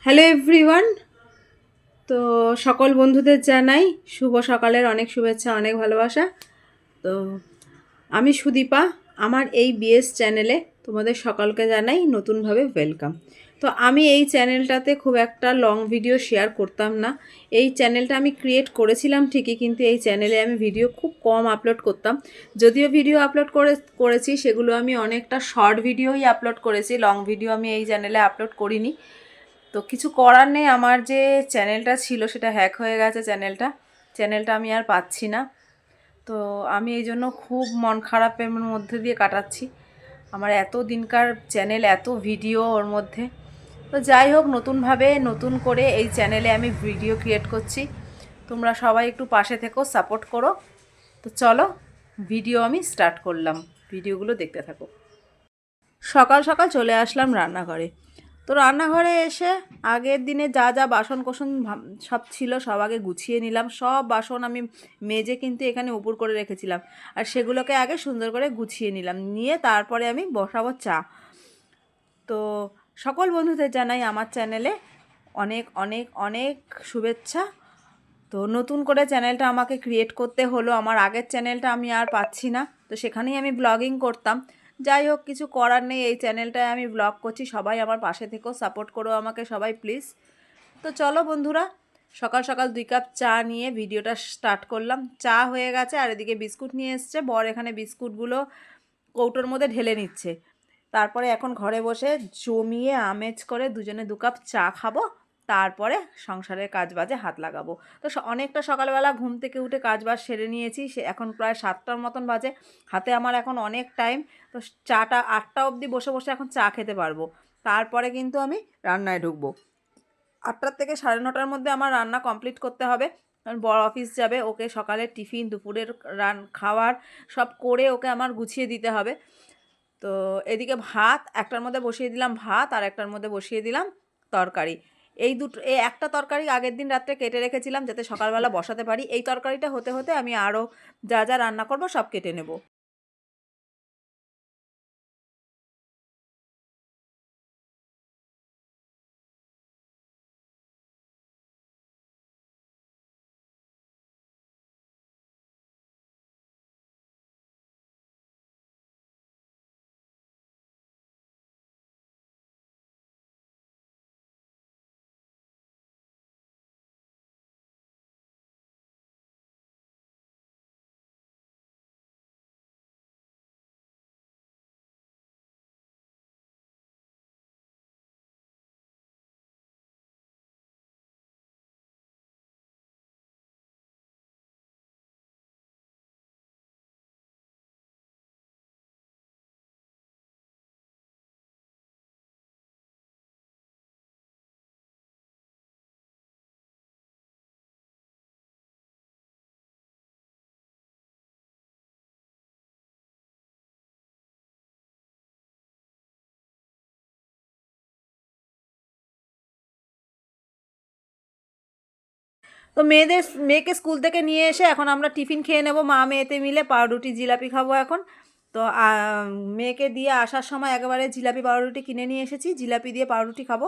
Hello everyone. তো সকল বন্ধুদের জানাই শুভ সকালের অনেক শুভেচ্ছা, অনেক ভালোবাসা। তো আমি সুদীপা, আমার এই বিএস চ্যানেলে তোমাদের সকলকে জানাই নতুনভাবে ওয়েলকাম। তো আমি এই চ্যানেলটাতে খুব একটা লং ভিডিও শেয়ার করতাম না। এই চ্যানেলটা আমি ক্রিয়েট করেছিলাম ঠিকই, কিন্তু এই চ্যানেলে আমি ভিডিও খুব কম আপলোড করতাম। যদিও ভিডিও আপলোড করেছি, সেগুলো আমি অনেকটা শর্ট ভিডিওই আপলোড করেছি, লং ভিডিও আমি এই চ্যানেলে আপলোড করিনি। তো কিছু করার নেই, আমার যে চ্যানেলটা ছিল সেটা হ্যাক হয়ে গেছে। চ্যানেলটা আমি আর পাচ্ছি না। তো আমি এই জন্য খুব মন খারাপের মধ্যে দিয়ে কাটাচ্ছি। আমার এত দিনকার চ্যানেল, এত ভিডিও ওর মধ্যে। তো যাই হোক, নতুনভাবে নতুন করে এই চ্যানেলে আমি ভিডিও ক্রিয়েট করছি। তোমরা সবাই একটু পাশে থেকো, সাপোর্ট করো। তো চলো, ভিডিও আমি স্টার্ট করলাম, ভিডিওগুলো দেখতে থাকো। সকাল সকাল চলে আসলাম রান্নাঘরে। তো রান্নাঘরে এসে আগের দিনে যা যা বাসন কোসন সব ছিল সব আগে গুছিয়ে নিলাম। সব বাসন আমি মেজে কিন্তু এখানে উপর করে রেখেছিলাম, আর সেগুলোকে আগে সুন্দর করে গুছিয়ে নিলাম, নিয়ে তারপরে আমি বসাবো চা। তো সকল বন্ধুদের জানাই আমার চ্যানেলে অনেক অনেক অনেক শুভেচ্ছা। তো নতুন করে চ্যানেলটা আমাকে ক্রিয়েট করতে হলো, আমার আগের চ্যানেলটা আমি আর পাচ্ছি না। তো সেখানেই আমি ব্লগিং করতাম। যাই হোক, কিছু করার নেই, এই চ্যানেলটায় আমি ব্লগ করছি। সবাই আমার পাশে থেকেও সাপোর্ট করো আমাকে সবাই প্লিজ। তো চলো বন্ধুরা, সকাল সকাল 2 কাপ চা নিয়ে ভিডিওটা স্টার্ট করলাম। চা হয়ে গেছে, আর এদিকে বিস্কুট নিয়ে এসছে বর, এখানে বিস্কুটগুলো কৌটোর মধ্যে ঢেলে নিচ্ছে। তারপরে এখন ঘরে বসে জমিয়ে আমেজ করে দুজনে 2 কাপ চা খাবো। তারপরে সংসারের কাজবাজে হাত লাগাবো। তো অনেকটা সকালবেলা ঘুম থেকে উঠে কাজবাজ সেরে নিয়েছি, সে এখন প্রায় 7টার মতন বাজে। হাতে আমার এখন অনেক টাইম। তো চাটা 8টা অবধি বসে বসে এখন চা খেতে পারবো। তারপরে কিন্তু আমি রান্নায় ঢুকবো। 8টার থেকে 9:30টার মধ্যে আমার রান্না কমপ্লিট করতে হবে, কারণ বড় অফিস যাবে। ওকে সকালের টিফিন, দুপুরের খাওয়ার সব করে ওকে আমার গুছিয়ে দিতে হবে। তো এদিকে ভাত একটার মধ্যে বসিয়ে দিলাম, ভাত আর একটার মধ্যে বসিয়ে দিলাম তরকারি। এই একটা তরকারি আগের দিন রাত্রে কেটে রেখেছিলাম যাতে সকালবেলা বসাতে পারি। এই তরকারিটা হতে হতে আমি আরও যা যা রান্না করব সব কেটে নেব। তো মেয়েকে স্কুল থেকে নিয়ে এসে এখন আমরা টিফিন খেয়ে নেব, মা মেয়েতে মিলে পাউরুটি জিলাপি খাবো এখন। তো মেয়েকে দিয়ে আসার সময় একেবারে জিলাপি পাউরুটি কিনে নিয়ে এসেছি, জিলাপি দিয়ে পাউরুটি খাবো।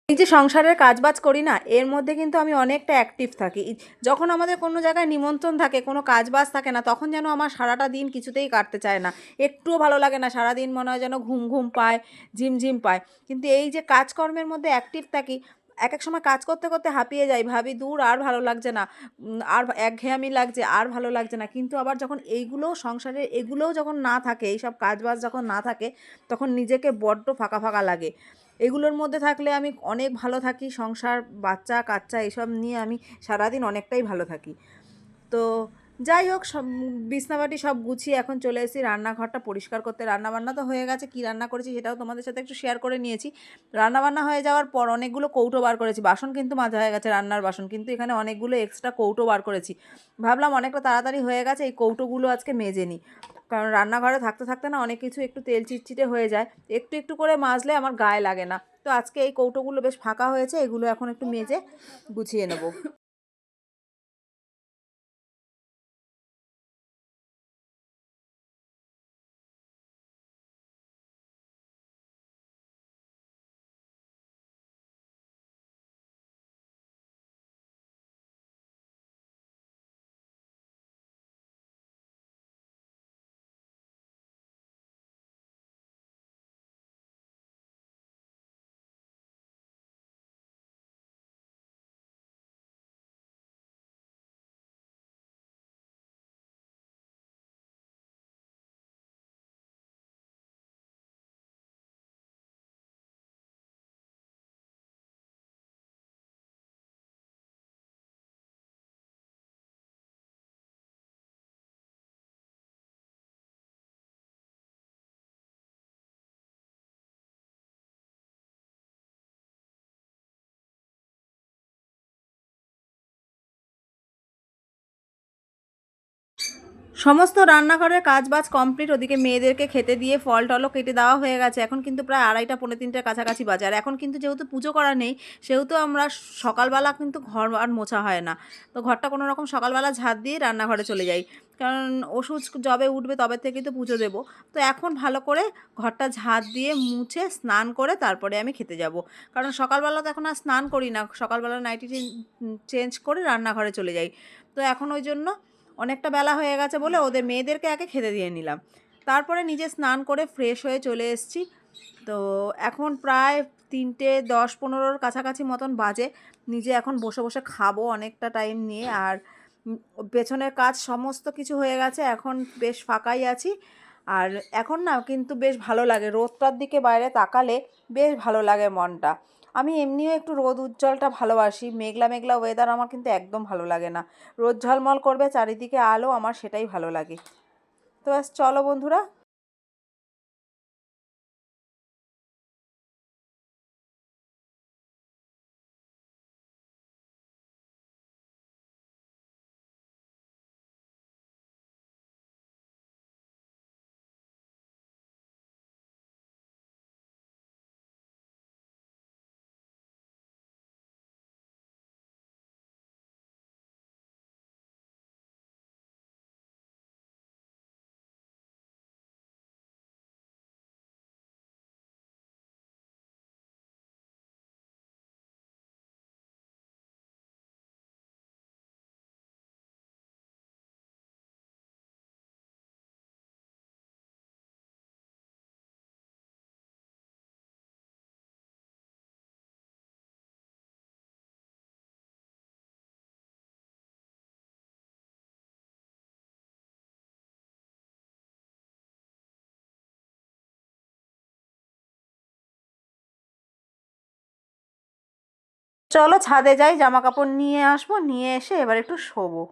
এই যে সংসারের কাজবাজ করি না, এর মধ্যে কিন্তু আমি অনেকটা অ্যাক্টিভ থাকি। যখন আমাদের কোনো জায়গায় নিমন্ত্রণ থাকে, কোনো কাজবাজ থাকে না, তখন যেন আমার সারাটা দিন কিছুতেই কাটতে চায় না, একটুও ভালো লাগে না, সারাদিন মনে হয় যেন ঘুম ঘুম পায়, ঝিমঝিম পায়। কিন্তু এই যে কাজকর্মের মধ্যে অ্যাক্টিভ থাকি, এক এক সময় কাজ করতে করতে হাঁপিয়ে যাই, ভাবি দূর আর ভালো লাগছে না, আর একঘেয়েমি লাগছে, আর ভালো লাগছে না। কিন্তু আবার যখন এইগুলোও সংসারের এগুলোও যখন না থাকে, এইসব কাজবাজ যখন না থাকে, তখন নিজেকে বড্ড ফাঁকা ফাঁকা লাগে। এগুলোর মধ্যে থাকলে আমি অনেক ভালো থাকি, সংসার বাচ্চা কাচ্চা এসব নিয়ে আমি সারাদিন অনেকটাই ভালো থাকি। তো যাই হোক, সব বিছনাবাটি সব গুছিয়ে এখন চলে এসেছি রান্নাঘরটা পরিষ্কার করতে। রান্নাবান্না তো হয়ে গেছে, কী রান্না করেছি সেটাও তোমাদের সাথে একটু শেয়ার করে নিয়েছি। রান্নাবান্না হয়ে যাওয়ার পর অনেকগুলো কৌটো বার করেছি, বাসন কিন্তু মাজা হয়ে গেছে, রান্নার বাসন, কিন্তু এখানে অনেকগুলো এক্সট্রা কৌটো বার করেছি। ভাবলাম অনেকটা তাড়াতাড়ি হয়ে গেছে, এই কৌটোগুলো আজকে মেজে নিই, কারণ রান্নাঘরে থাকতে থাকতে না অনেক কিছু একটু তেল চিটচিটে হয়ে যায়, একটু একটু করে মাজলে আমার গায়ে লাগে না। তো আজকে এই কৌটোগুলো বেশ ফাঁকা হয়েছে, এগুলো এখন একটু মেজে গুছিয়ে নেব। সমস্ত রান্নাঘরের কাজবাজ কমপ্লিট, ওদিকে মেয়েদেরকে খেতে দিয়ে ফল টলও কেটে দেওয়া হয়ে গেছে। এখন কিন্তু প্রায় 2:30 পৌনে 3টের কাছাকাছি বাজে। আর এখন কিন্তু যেহেতু পুজো করা নেই, সেহেতু আমরা সকালবেলা কিন্তু ঘর আর মোছা হয় না। তো ঘরটা কোনো রকম সকালবেলা ঝাঁট দিয়ে রান্নাঘরে চলে যাই, কারণ ওষুধ যবে উঠবে তবে থেকেই তো পুজো দেবো। তো এখন ভালো করে ঘরটা ঝাঁট দিয়ে মুছে স্নান করে তারপরে আমি খেতে যাব, কারণ সকালবেলা তো এখন আর স্নান করি না, সকালবেলা নাইটি চেঞ্জ করে রান্নাঘরে চলে যাই। তো এখন ওই জন্য অনেকটা বেলা হয়ে গেছে বলে ওদের মেয়েদেরকে আগে খেতে দিয়ে নিলাম, তারপরে নিজে স্নান করে ফ্রেশ হয়ে চলে এসেছি। তো এখন প্রায় 3:10-15 কাছাকাছি মতন বাজে। নিজে এখন বসে বসে খাবো অনেকটা টাইম নিয়ে। আর পেছনের কাজ সমস্ত কিছু হয়ে গেছে, এখন বেশ ফাঁকাই আছি। আর এখন না কিন্তু বেশ ভালো লাগে, রোদটার দিকে বাইরে তাকালে বেশ ভালো লাগে মনটা। আমি এমনিও একটু রোদ উজ্জ্বলটা ভালোবাসি, মেঘলা মেঘলা ওয়েদার আমার কিন্তু একদম ভালো লাগে না। রোদ ঝলমল করবে, চারিদিকে আলো, আমার সেটাই ভালো লাগে। তো ব্যাস, চলো বন্ধুরা। চলো ছাদে যাই, জামা কাপড় নিয়ে আসবো, নিয়ে এসে এবার একটু শোবো।